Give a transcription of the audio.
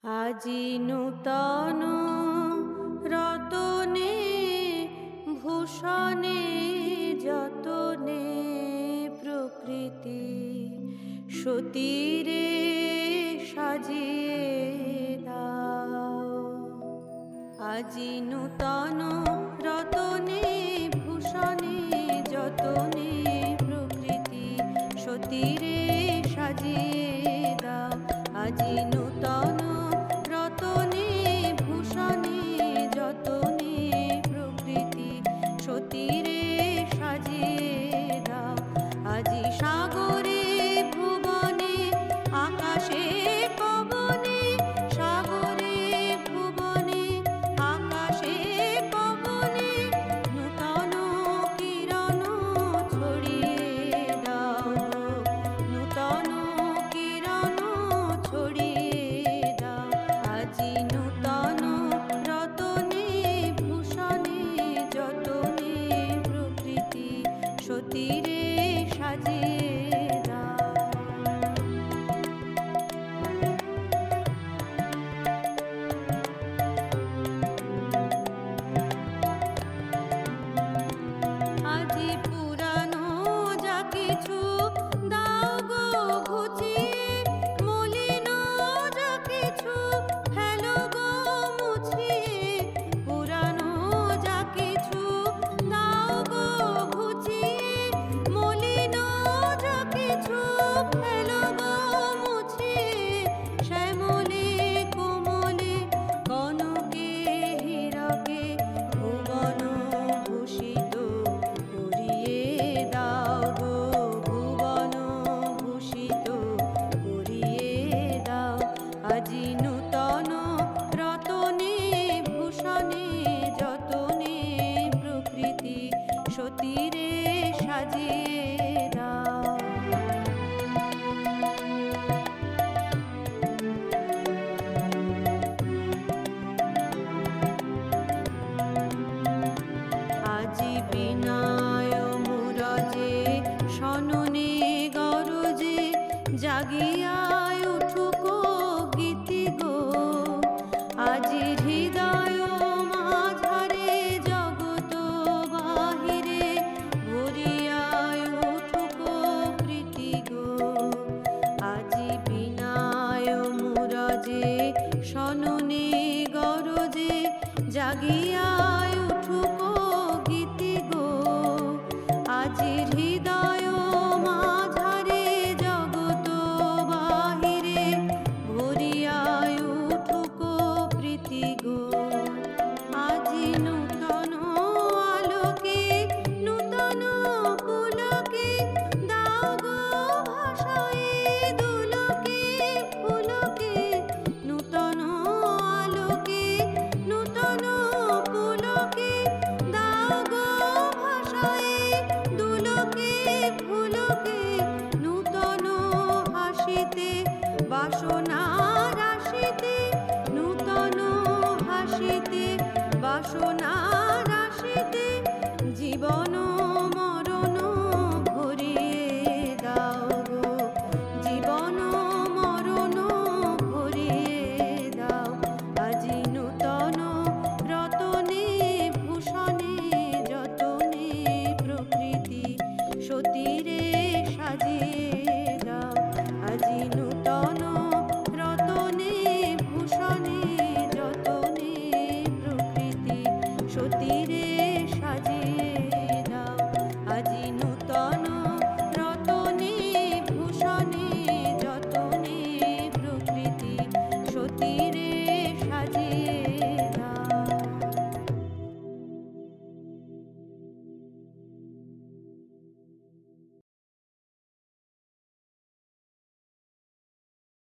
আজি নূতন রতনে ভূষণে যতনে প্রকৃতি সতীরে সাজিয়ে দাও। আজি নূতন রতনে ভূষণে যতনে প্রকৃতি সতীরে সাজিয়ে দাও। আজি নূতন রতনে ভূষণে যতনে প্রকৃতি সতীরে সাজিয়ে দাও। আজি সাগরে ভুবনে আকাশে পবনে সাগরে ভুবনে আকাশে পবনে নূতন কিরণ ছড়িয়ে দাও। নূতন কিরণ ছড়িয়ে দাও। আজি নূতন রতনে ভূষণে যতনে প্রকৃতি সতীরে সাজিয়ে দাও। আজি পুরানো যা কিছু দাও গো ঘুচিয়ে, মলিন যা কিছু ফেলো গো মুছিয়ে। পুরানো যা কিছু দাও গো ঘুচিয়ে, মলিন যা কিছু ফেলো গো মুছিয়ে। শ্যামলে কোমলে কনকে হীরকে ভুবন ভূষিত করিয়ে দাও গো। ভুবন ভূষিত করিয়ে দাও। আজি নূতন রতনে ভূষণে যতনে প্রকৃতি সতীরে সাজিয়ে দাও। আজি বিনয় মুরজে শননে গরজে জাগিয়ায় উঠুক গীতি গো। আজি হৃদয় মাঝারে জগত বাহিরে ভরিয়ায় উঠুক প্রীতি গো। আজি বিনয় মুরজে শননে গরজে জাগিয়ায় উঠুক গীতি গো। আজি হৃদয় মাঝারে জগত বাহিরে ভরিয়ায় উঠুক প্রীতি গো। আজি নূতন আলোকে নূতন পুলকে দাও গো ভাষায়ে দুলকে ফুলকে। নূতন আলোকে নূতন পুলকে দাও গো ভাষায়ে দুলকে ফুলকে। নূতন হাসিতে বাসনা রাশিতে নূতন হাসিতে বাসনা